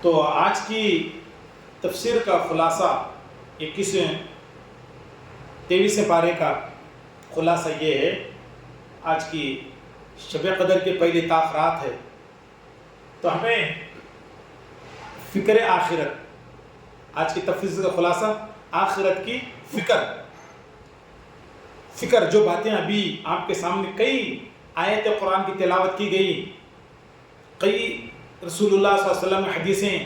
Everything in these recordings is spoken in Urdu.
تو آج کی تفسیر کا خلاصہ 23ویں پارے کا خلاصہ یہ ہے، آج کی شب قدر کی پہلی تاخرات ہے، تو ہمیں فکر آخرت، آج کی تفسیر کا خلاصہ آخرت کی فکر جو باتیں ابھی آپ کے سامنے کئی آیت قرآن کی تلاوت کی گئی، کئی رسول اللہ صلی اللہ علیہ وسلم حدیثیں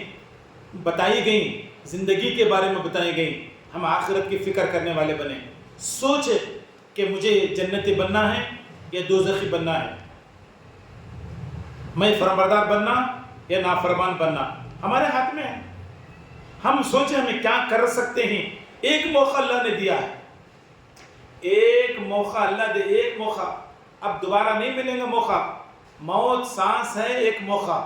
بتائی گئیں، زندگی کے بارے میں بتائی گئیں، ہم آخرت کی فکر کرنے والے بنیں، سوچے کہ مجھے جنتی بننا ہے یا دوزخی بننا ہے، میں فرمانبردار بننا یا نافرمان بننا ہمارے ہاتھ میں ہے۔ ہم سوچیں ہمیں کیا کر سکتے ہیں۔ ایک موقع اللہ نے دیا ہے، ایک موقع اللہ دے، ایک موقع، اب دوبارہ نہیں ملے گا موقع، موت سانس ہے، ایک موقع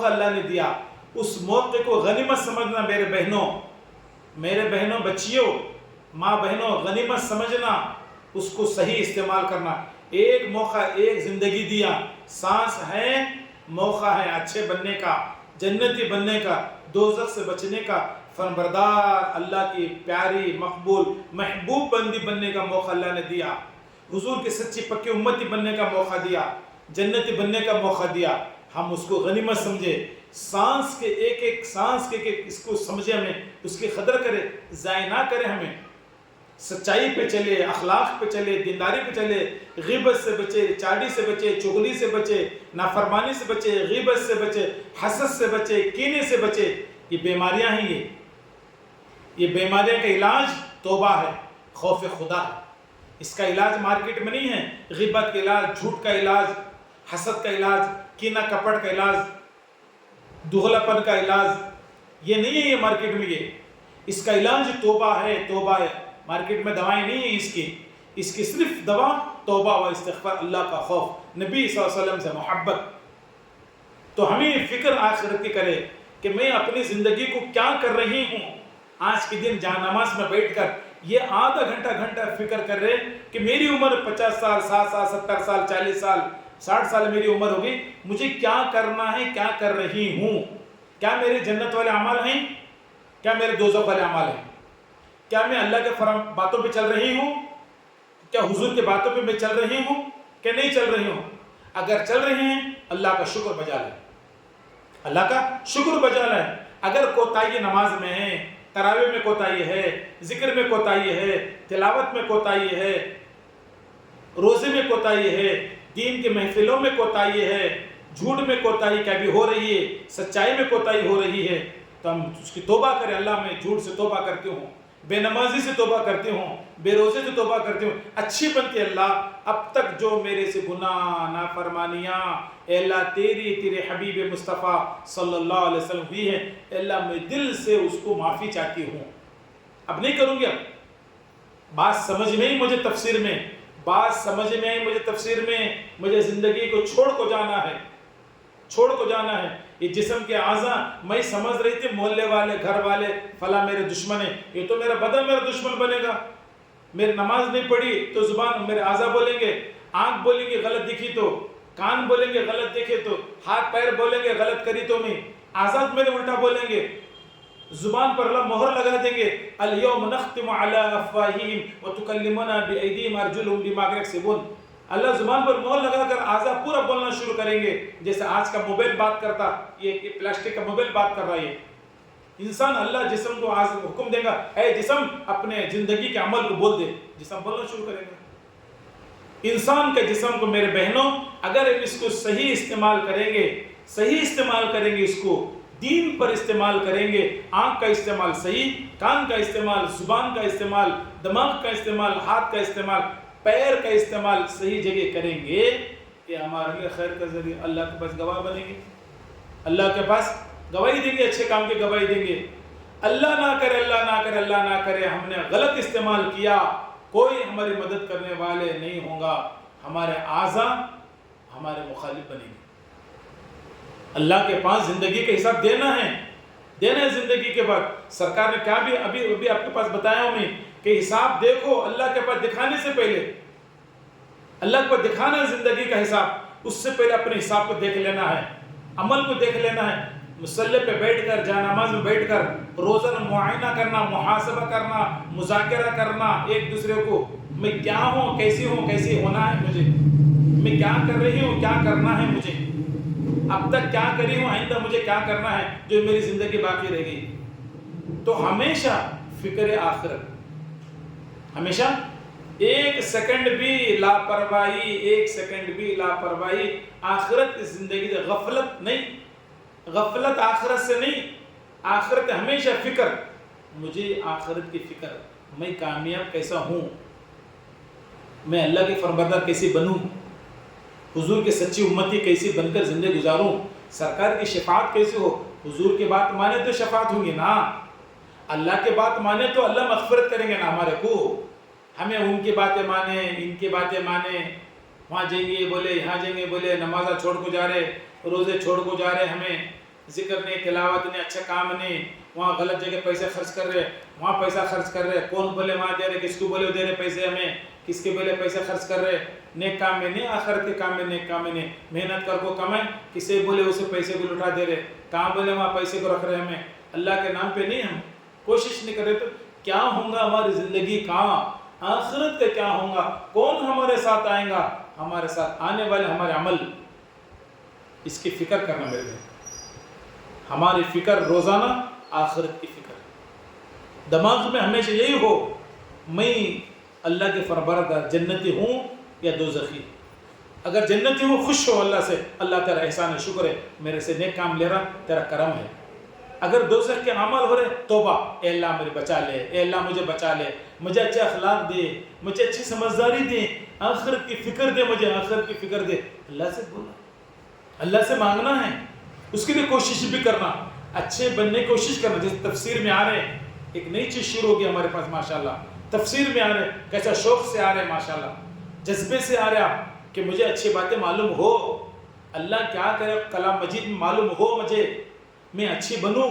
اللہ نے دیا، اس موقع کو غنیمت سمجھنا میرے بہنوں بچیوں، ماں بہنوں، غنیمت سمجھنا، اس کو صحیح استعمال کرنا۔ ایک موقع، ایک زندگی دیا، سانس ہے، موقع ہے اچھے بننے کا، جنتی بننے کا، دوزخ سے بچنے کا، فرمانبردار اللہ کی پیاری مقبول محبوب بندی بننے کا موقع اللہ نے دیا، حضور کی سچی پکی امتی بننے کا موقع دیا، جنتی بننے کا موقع دیا۔ ہم اس کو غنیمت سمجھے، سانس کے ایک سانس کے اس کو سمجھے، ہمیں اس کی قدر کرے، ضائع نہ کرے، ہمیں سچائی پہ چلے، اخلاق پہ چلے، دینداری پہ چلے، غیبت سے بچے، چاڑی سے بچے، چغلی سے بچے، نافرمانی سے بچے، غیبت سے بچے، حسد سے بچے، کینے سے بچے۔ یہ بیماریاں ہیں، یہ بیماریاں کا علاج توبہ ہے، خوف خدا ہے۔ اس کا علاج مارکیٹ میں نہیں ہے، غیبت کا علاج، جھوٹ کا علاج، حسد کا علاج، کینہ کپٹ کا علاج، دغلا پن کا علاج، یہ نہیں ہے، یہ مارکیٹ میں اس کا علاج توبہ ہے، توبہ ہے۔ مارکیٹ میں دوائیں نہیں ہیں اس کی صرف دوا توبہ و استغفار، اللہ کا خوف، نبی صلی اللہ علیہ وسلم سے محبت۔ تو ہمیں فکر آخرت کی کرے کہ میں اپنی زندگی کو کیا کر رہی ہوں۔ آج کے دن جہاں نماز میں بیٹھ کر یہ آدھا گھنٹہ فکر کر رہے کہ میری عمر 50 سال، 60 سال، 70 سال، 40 سال، 60 سال میری عمر ہوگی، مجھے کیا کرنا ہے، کیا کر رہی ہوں، کیا میرے جنت والے اعمال ہیں، کیا میرے دوزخ والے اعمال ہیں، کیا میں اللہ کے باتوں پہ چل رہی ہوں، کیا حضور کے باتوں پہ میں چل رہی ہوں کہ نہیں چل رہی ہوں۔ اگر چل رہے ہیں اللہ کا شکر بجا لیں، اللہ کا شکر بجا لیں۔ اگر کوتاہی نماز میں ہے، تراویح میں کوتاہی ہے، ذکر میں کوتاہی ہے، تلاوت میں کوتاہی ہے، روزے میں کوتاہی ہے، دین کی محفلوں میں کوتاہی ہے، جھوٹ میں کوتاہی کبھی ہو رہی ہے، سچائی میں کوتاہی ہو رہی ہے، تو ہم اس کی توبہ کریں۔ اللہ میں جھوٹ سے توبہ کرتی ہوں، بے نمازی سے توبہ کرتی ہوں، بے روزے سے توبہ کرتی ہوں، اچھی بنتی اللہ، اب تک جو میرے سے گناہ نافرمانیاں اے اللہ تیرے حبیب مصطفیٰ صلی اللہ علیہ وسلم ہوئی ہیں، اے اللہ میں دل سے اس کو معافی چاہتی ہوں، اب نہیں کروں گی۔ اب بات سمجھ میں ہی مجھے تفسیر میں مجھے زندگی کو چھوڑ کو جانا ہے۔ یہ جسم کے اعضاء میں سمجھ رہی تھی محلے والے، گھر والے، فلاں میرے دشمن ہیں، یہ تو میرا بدن میرا دشمن بنے گا۔ میری نماز نہیں پڑھی تو زبان میرے اعضاء بولیں گے، آنکھ بولیں گے غلط دکھی تو، کان بولیں گے غلط دیکھے تو، ہاتھ پیر بولیں گے غلط کری تو، میں اعضاء میرے الٹا بولیں گے، زبان پر اللہ مہر لگا دیں گے، الیوم نختم علی افواہہم وتکلمنا بایدیہم ارجلہم بما کانوا یکسبون۔ اللہ زبان پر مہر لگا کر اعضاء پورا بولنا شروع کریں گے، جیسے آج کا موبائل بات کرتا، یہ پلاسٹک کا موبائل بات کر رہا ہے۔ انسان اللہ جسم کو حکم دے گا، اے جسم اپنے زندگی کے عمل کو بول دے، جسم بولنا شروع کرے گا۔ انسان کے جسم کو میرے بہنوں اگر اس کو صحیح استعمال کریں گے، اس کو دین پر استعمال کریں گے، آنکھ کا استعمال صحیح، کان کا استعمال، زبان کا استعمال، دماغ کا استعمال، ہاتھ کا استعمال، پیر کا استعمال صحیح جگہ کریں گے، کہ ہمارے لیے خیر کا ذریعہ، اللہ کے پاس گواہ بنیں گے، اللہ کے پاس گواہی دیں گے، اچھے کام کی گواہی دیں گے۔ اللہ نہ کرے ہم نے غلط استعمال کیا، کوئی ہماری مدد کرنے والے نہیں ہوں گا، ہمارے اعضاء ہمارے مخالف بنیں گے۔ اللہ کے پاس زندگی کا حساب دینا ہے زندگی کے بعد۔ سرکار نے کیا بھی ابھی آپ کے پاس بتایا ہوں میں کہ حساب دیکھو اللہ کے پاس دکھانے سے پہلے، اللہ کو دکھانا ہے زندگی کا حساب، اس سے پہلے اپنے حساب کو دیکھ لینا ہے، عمل کو دیکھ لینا ہے۔ مصلی پہ بیٹھ کر، جا نماز میں بیٹھ کر روزانہ معائنہ کرنا، محاسبہ کرنا، مذاکرہ کرنا ایک دوسرے کو، میں کیا ہوں، کیسی ہونا ہے مجھے، میں کیا کر رہی ہوں، کیا کرنا ہے مجھے، اب تک کیا کری ہوں، آئندہ مجھے کیا کرنا ہے جو میری زندگی باقی رہ گئی. تو ہمیشہ فکر آخرت، ہمیشہ ایک سیکنڈ بھی لاپرواہی آخرت کی زندگی سے، غفلت نہیں، غفلت آخرت سے نہیں، آخرت ہمیشہ فکر، مجھے آخرت کی فکر، میں کامیاب کیسا ہوں، میں اللہ کے فرمانبردار کیسے بنوں، حضور کی سچی امتی کیسی بن کر زندگی گزاروں، سرکار کی شفاعت کیسے ہو. حضور کی بات مانے تو شفاعت ہوں گی نا، اللہ کے بات مانے تو اللہ مغفرت کریں گے نا ہمارے کو. ہمیں ان کی باتیں مانے، ان کی باتیں مانے، وہاں جائیں گے بولے، یہاں جائیں گے بولے، نمازہ چھوڑ کو جا رہے، روزے چھوڑ کو جا رہے، ہمیں ذکر نہیں، تلاوت نہیں، اچھا کام نہیں، وہاں غلط جگہ پیسے خرچ کر رہے، وہاں پیسہ خرچ کر رہے، کون بولے وہاں دے رہے، کس کو بولے دے رہے پیسے، ہمیں کس کے بولے پیسے خرچ کر رہے، نیک کام میں نہیں، آخرت کے کام میں، نیک کام میں نہیں، محنت کر کو کمائیں، کسے بولے اسے پیسے کو لٹا دے رہے، کہاں بولے وہاں پیسے کو رکھ رہے، ہمیں اللہ کے نام پہ نہیں، ہم کوشش نہیں کر رہے. تو کیا ہوں گا ہماری زندگی، کہاں آخرت کا کیا ہوں گا، کون ہمارے ساتھ آئیں گا، ہمارے ساتھ آنے والے ہمارے عمل، اس کی فکر کرنا میرے لیے. ہماری فکر روزانہ آخرت کی فکر، دماغ میں ہمیشہ یہی ہو، میں اللہ کے فرمانبردار جنتی ہوں یا دوزخی. اگر جنتی ہوں خوش ہو اللہ سے، اللہ تیرا احسان ہے، شکر ہے، میرے سے نیک کام لے رہا، تیرا کرم ہے. اگر دوزخ کے عمل ہو رہے، توبہ، اے اللہ مجھے بچا لے، اے اللہ مجھے بچا لے، مجھے اچھے اخلاق دے، مجھے اچھی سمجھداری دے، آخرت کی فکر دے، مجھے آخرت کی فکر دے. اللہ سے بولنا، اللہ سے مانگنا ہے، اس کے لیے کوشش بھی کرنا، اچھے بننے کی کوشش کرنا. جیسے تفسیر میں آ رہے ہیں، ایک نئی چیز شروع ہو گئی ہمارے پاس ماشاءاللہ، تفسیر میں آ رہے ہیں، کیسا شوق سے آ رہے ہیں ماشاءاللہ، جذبے سے آ رہے ہیں آپ کہ مجھے اچھی باتیں معلوم ہو، اللہ کیا کرے کلام مجید میں معلوم ہو، مجھے میں اچھی بنوں،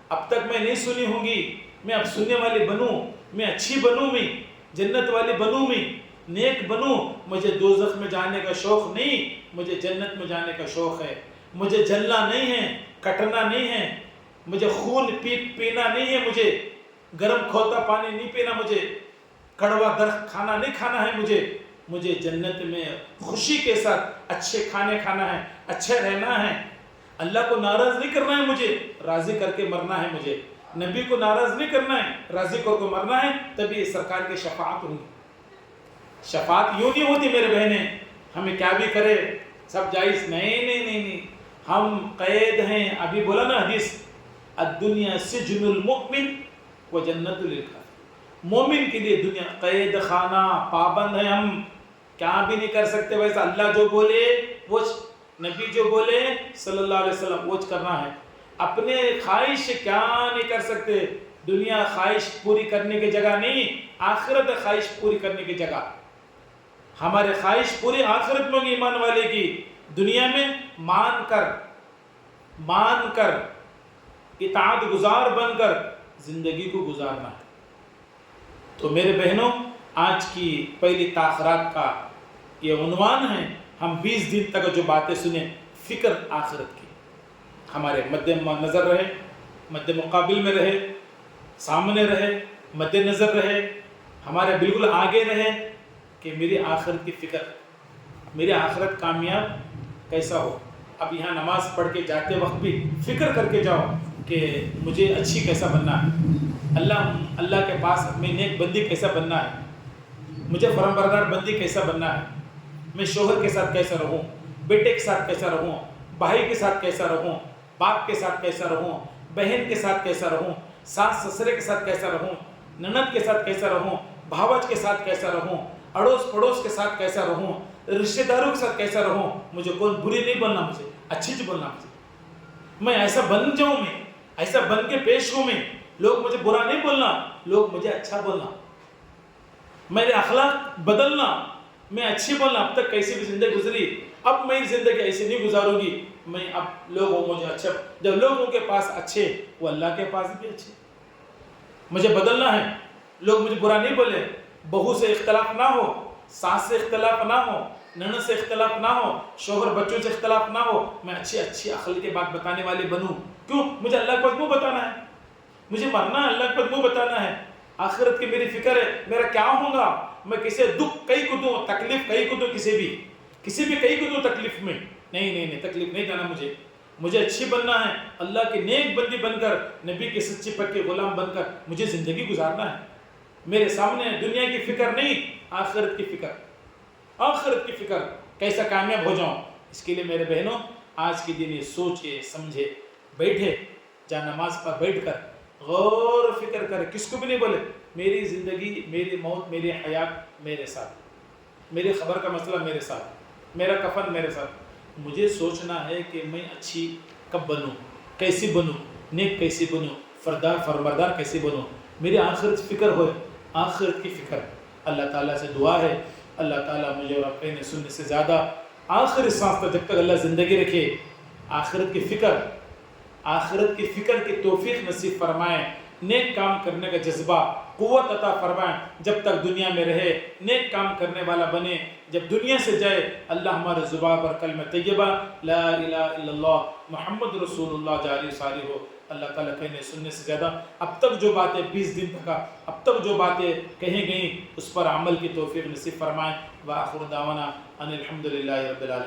اب تک میں نہیں سنی ہوں گی، میں اب سننے والی بنوں، میں اچھی بنوں، میں جنت والی بنوں، میں نیک بنوں. مجھے دوزخ میں جانے کا شوق نہیں، مجھے جنت میں جانے کا شوق ہے. مجھے جلنا نہیں ہے، کٹنا نہیں ہے، مجھے خون پینا نہیں ہے، مجھے گرم کھولتا پانی نہیں پینا، مجھے کڑوا درخت کھانا نہیں کھانا ہے، مجھے جنت میں خوشی کے ساتھ اچھے کھانے کھانا ہے، اچھے رہنا ہے. اللہ کو ناراض نہیں کرنا ہے، مجھے راضی کر کے مرنا ہے. مجھے نبی کو ناراض نہیں کرنا ہے، راضی کر کے مرنا ہے. تبھی سرکار کی شفاعت ہوگی. شفاعت یوں نہیں ہوتی میرے بہنیں، ہمیں کیا بھی کرے سب جائز، نہیں نہیں نہیں نہیں، ہم قید ہیں. ابھی بولا نا حدیث، الدنیا سجن المؤمن و جنت للکافر. مومن کے لیے دنیا قید خانہ، پابند ہے، ہم کیا بھی نہیں کر سکتے. ویسا اللہ جو بولے وہ، نبی جو بولے صلی اللہ علیہ وسلم وہ کرنا ہے. اپنے خواہش کیا نہیں کر سکتے. دنیا خواہش پوری کرنے کی جگہ نہیں، آخرت خواہش پوری کرنے کی جگہ. ہمارے خواہش پوری آخرت میں ہوگی ایمان والے کی. دنیا میں مان کر اطاعت گزار بن کر زندگی کو گزارنا ہے. تو میرے بہنوں، آج کی پہلی تاخیرات کا یہ عنوان ہے. ہم 20 دن تک جو باتیں سنیں، فکر آخرت کی ہمارے مد نظر رہے، مد مقابل میں رہے، سامنے رہے، مد نظر رہے، ہمارے بالکل آگے رہے کہ میری آخرت کی فکر، میری آخرت کامیاب کیسا ہو. اب یہاں نماز پڑھ کے جاتے وقت بھی فکر کر کے جاؤ کہ مجھے اچھی کیسا بننا ہے، اللہ کے پاس میں نیک بندی کیسا بننا ہے، مجھے فرمانبردار بندی کیسا بننا ہے، میں شوہر کے ساتھ کیسا رہوں، بیٹے کے ساتھ کیسا رہوں، بھائی کے ساتھ کیسا رہوں، باپ کے ساتھ کیسا رہوں، بہن کے ساتھ کیسا رہوں، ساس سسرے کے ساتھ کیسا رہوں، نند کے ساتھ کیسا رہوں، بھاوج کے ساتھ کیسا رہوں، اڑوس پڑوس کے ساتھ کیسا رہوں، رشتہ داروں کے ساتھ کیسا رہوں. مجھے کون بری نہیں بولنا، مجھے اچھی بولنا. میں ایسا بن جاؤں، میں ایسا بن کے پیش ہوں، میں لوگ مجھے برا نہیں بولنا، لوگ مجھے اچھا بولنا، میرے اخلاق بدلنا، میں اچھی بولنا. اب تک کیسی بھی زندگی گزری، اب میں زندگی ایسی نہیں گزاروں گی. میں اب لوگوں مجھے اچھا، جب لوگوں کے پاس اچھے، وہ اللہ کے پاس بھی اچھے. مجھے بدلنا ہے، لوگ مجھے برا نہیں بولے. بہو سے اختلاف نہ ہو، ساس سے اختلاف نہ ہو، نند سے اختلاف نہ ہو، شوہر بچوں سے اختلاف نہ ہو. میں اچھی اخلاق کی بات بتانے والے بنوں. کیوں؟ مجھے اللہ کے پاس منہ بتانا ہے، مجھے مرنا ہے، اللہ کے پاس منہ بتانا ہے، آخرت کی میری فکر ہے، میرا کیا ہوگا، میں کسی دکھ کئی کو دوں، تکلیف کئی کو دوں، کسی بھی کئی کو دوں تکلیف میں، نہیں تکلیف نہیں دینا مجھے اچھی بننا ہے، اللہ کے نیک بندی بن کر، نبی کے سچے پکے غلام بن کر مجھے زندگی گزارنا ہے۔ میرے سامنے دنیا کی فکر نہیں، آخرت کی فکر، آخرت کی فکر، کیسا کامیاب ہو جاؤں۔ اس کے لیے میرے بہنوں آج کے دن یہ سوچے سمجھے، بیٹھے جہاں نماز پر بیٹھ کر غور و فکر کرے، کس کو بھی نہیں بولے میری زندگی، میری موت، میری حیات میرے ساتھ، میری خبر کا مسئلہ میرے ساتھ، میرا کفن میرے ساتھ۔ مجھے سوچنا ہے کہ میں اچھی کب بنوں، کیسی بنوں، نیک کیسی بنوں، فرماردار کیسی بنوں، میری آخرت فکر ہوئے، آخرت کی فکر۔ اللہ تعالیٰ سے دعا ہے اللہ تعالیٰ مجھے اور اپنے سننے سے زیادہ آخری سانس تک، جب تک اللہ زندگی رکھے، آخرت کی فکر کی توفیق نصیب فرمائے، نیک کام کرنے کا جذبہ، قوت عطا فرمائے، جب تک دنیا میں رہے نیک کام کرنے والا بنے، جب دنیا سے جائے اللہ ہمارے زبان پر کلمہ طیبہ لا الہ الا اللہ محمد رسول اللہ جاری ساری ہو۔ اللہ تعالیٰ کہنے سننے سے زیادہ اب تک جو باتیں 20 دن تک اب تک جو باتیں کہیں گئیں اس پر عمل کی توفیق نصیب فرمائے۔ وآخر دعوانا ان الحمدللہ رب العالمین۔